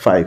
5,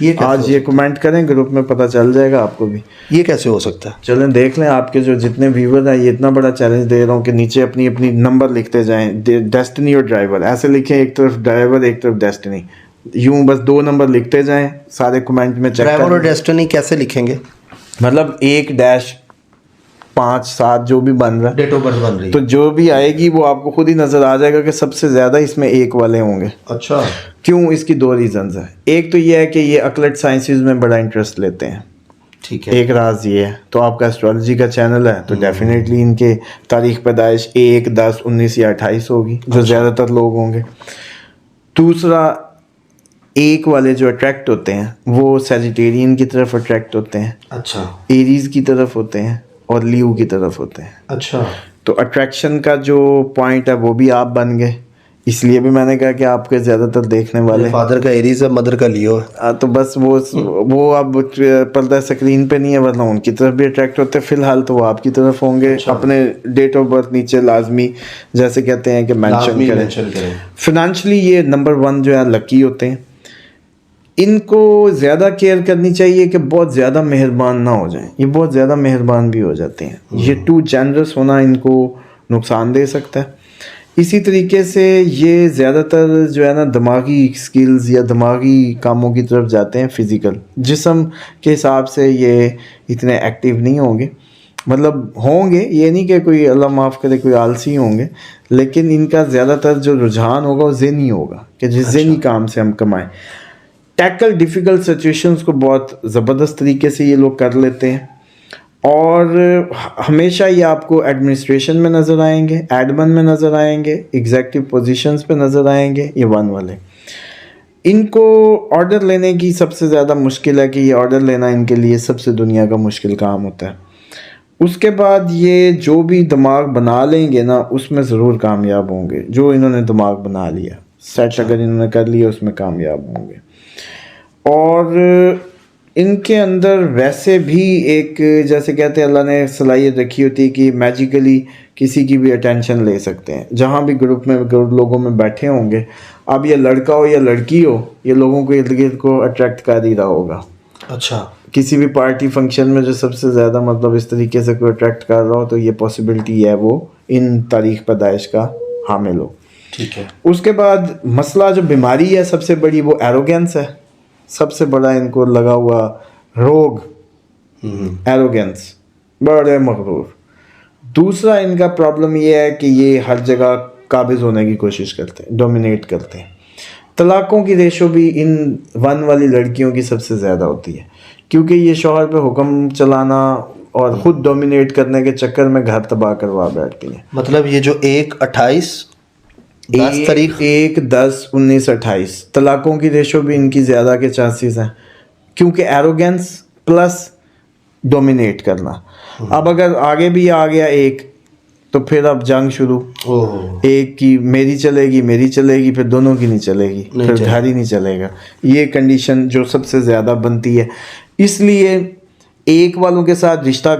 یہ کیسے آج یہ کمنٹ کریں گروپ میں، پتہ چل جائے گا آپ کو بھی. یہ کیسے ہو سکتا ہے؟ چلیں دیکھ لیں، آپ کے جو جتنے ویور ہیں، یہ اتنا بڑا چیلنج دے رہا ہوں کہ نیچے اپنی اپنی نمبر لکھتے جائیں، ڈیسٹنی اور ڈرائیور ایسے لکھیں، ایک طرف ڈرائیور ایک طرف ڈیسٹنی، یوں بس 2 نمبر لکھتے جائیں سارے کمنٹ میں. چیک ڈرائیور اور ڈیسٹنی کیسے لکھیں گے؟ مطلب 1-5-7 جو بھی بن رہا ہے، ڈیٹ آف برتھ بن رہی تو جو بھی آئے گی وہ آپ کو خود ہی نظر آ جائے گا کہ سب سے زیادہ اس میں 1 والے ہوں گے. اچھا. کیوں؟ اس کی 2 ریزنز ہیں. ایک تو یہ ہے کہ یہ اکلٹ سائنسز میں بڑا انٹرسٹ لیتے ہیں، ٹھیک ہے. ایک راز یہ ہے. تو آپ کا ایسٹرالوجی کا چینل ہے تو ڈیفینیٹلی ان کے تاریخ پیدائش 1, 10, 19 یا 28 ہوگی جو زیادہ تر لوگ ہوں گے. دوسرا، 1 والے جو اٹریکٹ ہوتے ہیں وہ سیجیٹیرین کی طرف اٹریکٹ ہوتے ہیں، اچھا. ایریز کی طرف ہوتے ہیں اور لیو کی طرف ہوتے ہیں. اچھا. تو اٹریکشن کا جو پوائنٹ ہے وہ بھی آپ بن گئے، اس لیے بھی میں نے کہا کہ آپ کے زیادہ تر دیکھنے والے فادر کا ایریز ہے، مدر کا لیو ہے. تو بس وہ اب پردہ اسکرین پہ نہیں ہے، ورنہ ان کی طرف بھی اٹریکٹ ہوتے ہیں. فی الحال تو وہ آپ کی طرف ہوں گے. اپنے ڈیٹ آف برتھ نیچے لازمی جیسے کہتے ہیں کہ مینشن کریں. فائنینشلی یہ نمبر 1 جو ہے لکی ہوتے ہیں. ان کو زیادہ کیئر کرنی چاہیے کہ بہت زیادہ مہربان نہ ہو جائیں. یہ بہت زیادہ مہربان بھی ہو جاتے ہیں. یہ ٹو جینرس ہونا ان کو نقصان دے سکتا ہے. اسی طریقے سے یہ زیادہ تر جو ہے نا دماغی سکلز یا دماغی کاموں کی طرف جاتے ہیں. فزیکل جسم کے حساب سے یہ اتنے ایکٹیو نہیں ہوں گے. مطلب ہوں گے، یہ نہیں کہ کوئی اللہ معاف کرے کوئی آلسی ہوں گے، لیکن ان کا زیادہ تر جو رجحان ہوگا وہ ذہنی ہوگا کہ جس ذہنی کام سے ہم کمائیں. ٹیکل ڈیفیکلٹ سچویشنز کو بہت زبردست طریقے سے یہ لوگ کر لیتے ہیں. اور ہمیشہ یہ آپ کو ایڈمنسٹریشن میں نظر آئیں گے، ایڈمن میں نظر آئیں گے، ایگزیکٹو پوزیشنز پہ نظر آئیں گے. یہ 1 والے ان کو آرڈر لینے کی سب سے زیادہ مشکل ہے کہ یہ آرڈر لینا ان کے لیے سب سے دنیا کا مشکل کام ہوتا ہے. اس کے بعد یہ جو بھی دماغ بنا لیں گے نا اس میں ضرور کامیاب ہوں گے. جو انہوں نے دماغ بنا لیا سیٹ اگر انہوں نے کر لیا اس میں کامیاب ہوں گے. اور ان کے اندر ویسے بھی ایک جیسے کہتے ہیں اللہ نے صلاحیت رکھی ہوتی ہے کہ میجیکلی کسی کی بھی اٹینشن لے سکتے ہیں. جہاں بھی گروپ میں لوگوں میں بیٹھے ہوں گے، اب یہ لڑکا ہو یا لڑکی ہو، یہ لوگوں کو ارد گرد کو اٹریکٹ کر ہی رہا ہوگا. اچھا. کسی بھی پارٹی فنکشن میں جو سب سے زیادہ مطلب اس طریقے سے کوئی اٹریکٹ کر رہا ہو تو یہ پاسبلٹی ہے وہ ان تاریخ پیدائش کا حامل ہو. ٹھیک ہے. اس کے بعد مسئلہ جو بیماری ہے سب سے بڑی وہ ایروگینس ہے. سب سے بڑا ان کو لگا ہوا روگ ایروگینس، بڑے مغرور. دوسرا ان کا پرابلم یہ ہے کہ یہ ہر جگہ قابض ہونے کی کوشش کرتے ہیں، ڈومینیٹ کرتے ہیں. طلاقوں کی ریشو بھی ان 1 والی لڑکیوں کی سب سے زیادہ ہوتی ہے کیونکہ یہ شوہر پہ حکم چلانا اور خود ڈومینیٹ کرنے کے چکر میں گھر تباہ کروا بیٹھتی ہیں. مطلب یہ جو 1-28 10 تاریخ 1, 10, 19, 28 طلاقوں کی ریشو بھی ان کی زیادہ کے چانسز ہیں کیونکہ ایروگینس پلس ڈومینیٹ کرنا. اب اگر آگے بھی آ گیا 1 تو پھر اب جنگ شروع. ایک کی میری چلے گی پھر دونوں کی نہیں چلے گی، پھر گھر ہی نہیں چلے گا. یہ کنڈیشن جو سب سے زیادہ بنتی ہے. اس لیے 1 والوں کے ساتھ رشتہ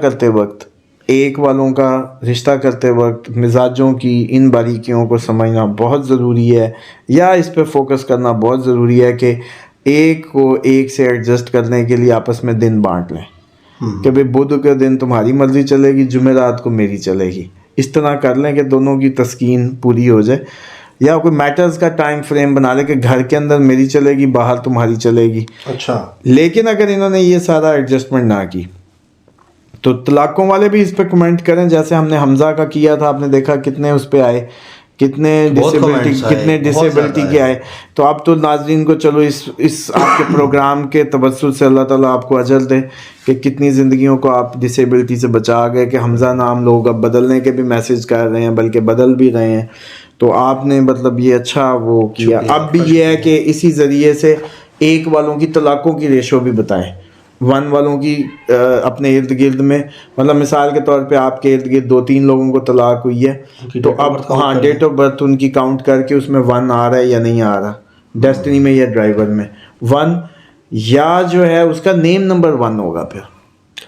کرتے وقت مزاجوں کی ان باریکیوں کو سمجھنا بہت ضروری ہے، یا اس پہ فوکس کرنا بہت ضروری ہے کہ 1 کو 1 سے ایڈجسٹ کرنے کے لیے آپس میں دن بانٹ لیں کہ بھئی بدھ کے دن تمہاری مرضی چلے گی، جمعرات کو میری چلے گی. اس طرح کر لیں کہ دونوں کی تسکین پوری ہو جائے. یا کوئی میٹرز کا ٹائم فریم بنا لے کہ گھر کے اندر میری چلے گی، باہر تمہاری چلے گی. اچھا. لیکن اگر انہوں نے یہ سارا ایڈجسٹمنٹ نہ کی تو طلاقوں والے بھی اس پہ کمنٹ کریں جیسے ہم نے حمزہ کا کیا تھا. آپ نے دیکھا کتنے اس پہ آئے، کتنے ڈسیبلٹی کے آئے. تو اب تو ناظرین کو چلو اس آپ کے پروگرام کے توسط سے اللہ تعالیٰ آپ کو اجر دے کہ کتنی زندگیوں کو آپ ڈسیبلٹی سے بچا گئے کہ حمزہ نام لوگ اب بدلنے کے بھی میسج کر رہے ہیں، بلکہ بدل بھی رہے ہیں. تو آپ نے مطلب یہ اچھا وہ کیا. اب بھی یہ ہے کہ اسی ذریعے سے 1 والوں کی طلاقوں کی ریشو بھی بتائیں، 1 والوں کی اپنے ارد گرد میں. مطلب مثال کے طور پہ آپ کے ارد گرد 2-3 لوگوں کو طلاق ہوئی ہے تو اب ڈیٹ آف برتھ ان کی کاؤنٹ کر کے اس میں 1 آ رہا ہے یا نہیں آ رہا، ڈیسٹنی میں یا ڈرائیور میں 1، یا جو ہے اس کا نیم نمبر 1 ہوگا پھر.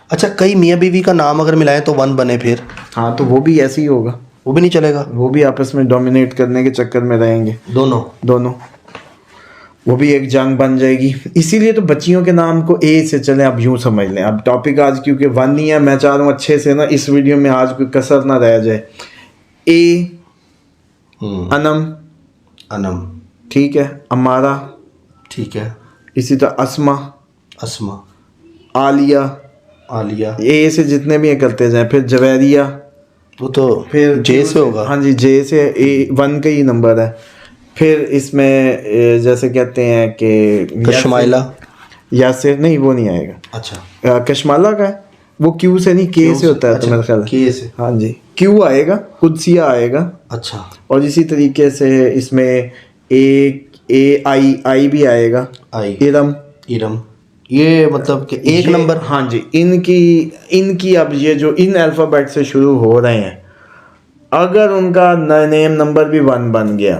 اچھا، کئی میاں بیوی کا نام اگر ملائیں تو 1 بنے پھر؟ ہاں تو وہ بھی ایسے ہی ہوگا، وہ بھی نہیں چلے گا، وہ بھی آپس میں ڈومینیٹ کرنے کے چکر میں رہیں گے دونوں. وہ بھی ایک جنگ بن جائے گی. اسی لیے تو بچیوں کے نام کو اے سے چلیں. اب یوں سمجھ لیں, اب ٹاپک آج کیونکہ ون نہیں ہے, میں چاہ رہا ہوں اچھے سے نا اس ویڈیو میں آج کوئی کسر نہ رہ جائے. اے انم, انم ٹھیک ہے, امارہ, ٹھیک ہے, اسی طرح اسما, اسما, عالیہ, عالیہ, اے سے جتنے بھی ہیں کرتے جائیں. پھر جویریہ, وہ تو پھر جے سے ہوگا. ہاں جی, جے سے, اے ون کا ہی نمبر ہے. پھر اس میں جیسے کہتے ہیں کہ کشمائلہ, یاسر, نہیں وہ نہیں آئے گا. اچھا, کشمالہ کا ہے وہ کیو سے نہیں کے سے ہوتا ہے تو میرا خیال ہے کے سے. ہاں جی, کیو آئے گا, قدسیہ آئے گا. اچھا, اور اسی طریقے سے اس میں اے آئی بھی آئے گا. آئی, ارم, ارم, یہ مطلب کہ ایک نمبر. ہاں جی, ان کی اب یہ جو ان الفابیٹ سے شروع ہو رہے ہیں, اگر ان کا نیم نمبر بھی 1 بن گیا,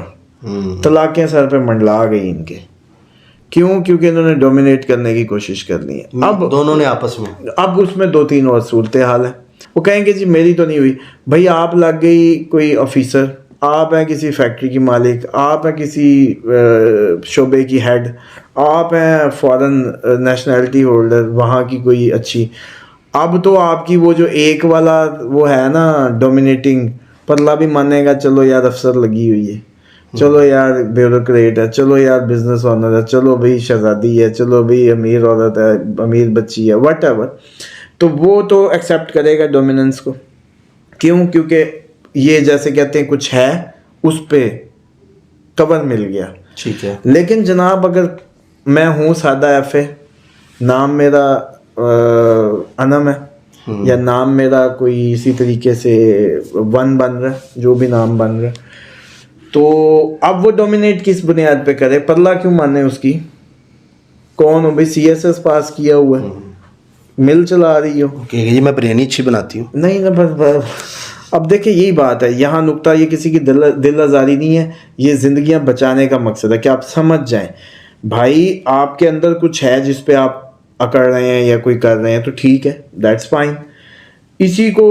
طلاقیں سر پہ منڈلا گئی ان کے. کیوں؟ کیونکہ انہوں نے ڈومینیٹ کرنے کی کوشش کرنی ہے. اب دونوں نے آپس میں, اب اس میں 2-3 اور صورتحال ہیں. وہ کہیں گے جی میری تو نہیں ہوئی. بھائی آپ لگ گئی کوئی آفیسر, آپ ہیں کسی فیکٹری کی مالک, آپ ہیں کسی شعبے کی ہیڈ, آپ ہیں فارن نیشنلٹی ہولڈر وہاں کی کوئی اچھی. اب تو آپ کی وہ جو ایک والا وہ ہے نا ڈومینیٹنگ, پرلا بھی مانے گا چلو یار افسر لگی ہوئی ہے, چلو یار بیوروکریٹ ہے, چلو یار بزنس اونر ہے, چلو بھائی شہزادی ہے, چلو بھائی امیر عورت ہے, امیر بچی ہے, وٹ ایور. تو وہ تو ایکسیپٹ کرے گا ڈومیننس کو. کیوں؟ کیونکہ یہ جیسے کہتے ہیں کچھ ہے, اس پہ کور مل گیا. ٹھیک ہے. لیکن جناب اگر میں ہوں سادہ ایف اے, نام میرا انم ہے, یا نام میرا کوئی اسی طریقے سے 1 بن رہا ہے, جو بھی نام بن رہا ہے, تو اب وہ ڈومینیٹ کس بنیاد پہ کرے؟ پرلا کیوں مانے اس کی؟ کون ہو بھائی؟ سی ایس ایس پاس کیا ہوا ہے, مل چلا رہی ہو کہ جی میں بریانی اچھی بناتی ہوں. نہیں نا, بس اب دیکھیں یہی بات ہے یہاں نقطہ, یہ کسی کی دل آزاری نہیں ہے, یہ زندگیاں بچانے کا مقصد ہے کہ آپ سمجھ جائیں بھائی آپ کے اندر کچھ ہے جس پہ آپ اکڑ رہے ہیں یا کوئی کر رہے ہیں, تو ٹھیک ہے, دیٹس فائن. اسی کو,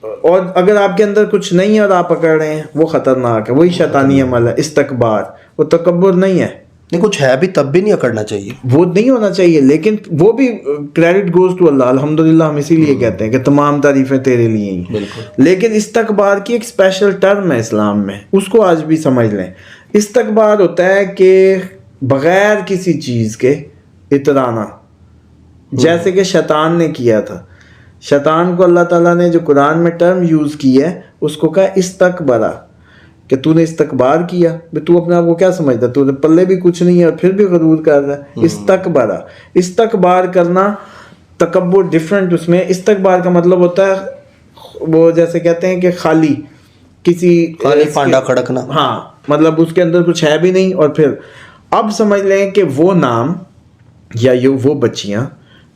اور اگر آپ کے اندر کچھ نہیں ہے اور آپ پکڑ رہے ہیں, وہ خطرناک ہے, وہی شیطانی عمل ہے, استکبار. وہ تکبر نہیں ہے, نہیں کچھ ہے بھی تب بھی نہیں اکڑنا چاہیے, وہ نہیں ہونا چاہیے. لیکن وہ بھی کریڈٹ گوز ٹو اللہ, الحمدللہ ہم اسی لیے کہتے ہیں کہ تمام تعریفیں تیرے لیے ہی. بالکل. لیکن استکبار کی ایک اسپیشل ٹرم ہے اسلام میں, اس کو آج بھی سمجھ لیں. استکبار ہوتا ہے کہ بغیر کسی چیز کے اترانا, جیسے کہ شیطان نے کیا تھا. شیطان کو اللہ تعالیٰ نے جو قرآن میں ٹرم یوز کی ہے اس کو کہا استکبرا, کہ تو نے استکبار کیا. تو اپنے آپ کو کیا سمجھتا ہے؟ تو پلے بھی کچھ نہیں ہے اور پھر بھی غرور کر رہا ہے. استکبرا, استکبار کرنا, تکبر ڈفرنٹ. اس میں استکبار کا مطلب ہوتا ہے وہ جیسے کہتے ہیں کہ خالی کسی پانڈا کھڑکنا. ہاں, مطلب اس کے اندر کچھ ہے بھی نہیں. اور پھر اب سمجھ لیں کہ وہ نام یا وہ بچیاں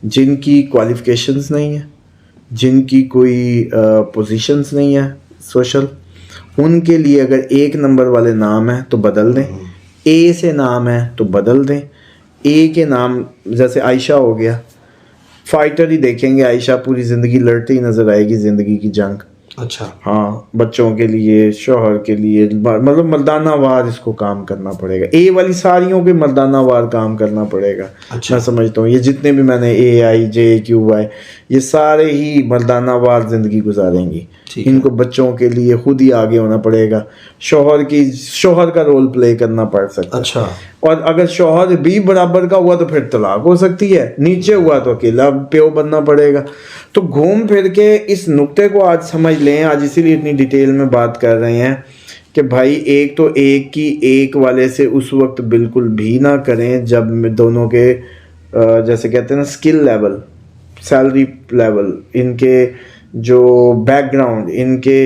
جن کی کوالیفیکیشنز نہیں ہیں, جن کی کوئی پوزیشنز نہیں ہیں سوشل, ان کے لیے اگر 1 نمبر والے نام ہیں تو بدل دیں, اے سے نام ہے تو بدل دیں. اے کے نام جیسے عائشہ ہو گیا, فائٹر ہی دیکھیں گے عائشہ, پوری زندگی لڑتی ہی نظر آئے گی زندگی کی جنگ. اچھا, ہاں, بچوں کے لیے, شوہر کے لیے, مطلب مردانہ وار اس کو کام کرنا پڑے گا. اے والی ساریوں کے مردانہ وار کام کرنا پڑے گا. میں سمجھتا ہوں یہ جتنے بھی میں نے اے آئی جے کیو وائی, یہ سارے ہی مردانہ وار زندگی گزاریں گی. ان کو بچوں کے لیے خود ہی آگے ہونا پڑے گا, شوہر کا رول پلے کرنا پڑ سکتا ہے. اچھا, اور اگر شوہر بھی برابر کا ہوا تو پھر طلاق ہو سکتی ہے, نیچے ہوا تو اکیلا پیو بننا پڑے گا. تو گھوم پھر کے اس نقطے کو آج سمجھ لیں, آج اسی لیے اتنی ڈیٹیل میں بات کر رہے ہیں کہ بھائی ایک تو ایک والے سے اس وقت بالکل بھی نہ کریں جب دونوں کے جیسے کہتے ہیں نا اسکل لیول, سیلری لیول, ان کے جو بیک گراؤنڈ, ان کے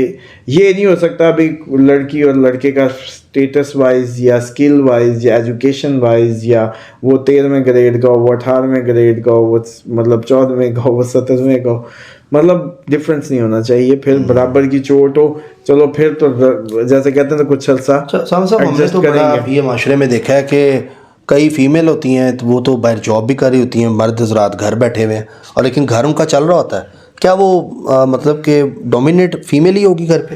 یہ نہیں ہو سکتا ابھی لڑکی اور لڑکے کا اسٹیٹس وائز یا اسکل وائز یا ایجوکیشن وائز, یا وہ 13ویں گریڈ کا ہو, وہ 18ویں گریڈ کا ہو, وہ مطلب 14ویں کا ہو, وہ 17ویں کا ہو, مطلب ڈفرینس نہیں ہونا چاہیے. پھر برابر کی چوٹ ہو, چلو پھر تو جیسے کہتے ہیں تو کچھ عرصہ ایڈجسٹ کریں گے. یہ معاشرے میں دیکھا ہے کہ کئی فیمیل ہوتی ہیں وہ تو باہر جاب بھی کر رہی ہوتی ہیں, مرد حضرات گھر بیٹھے ہوئے ہیں, اور لیکن گھر ان کا چل رہا ہوتا ہے. کیا وہ مطلب کہ ڈومینیٹ فیمیل ہی ہوگی گھر پہ؟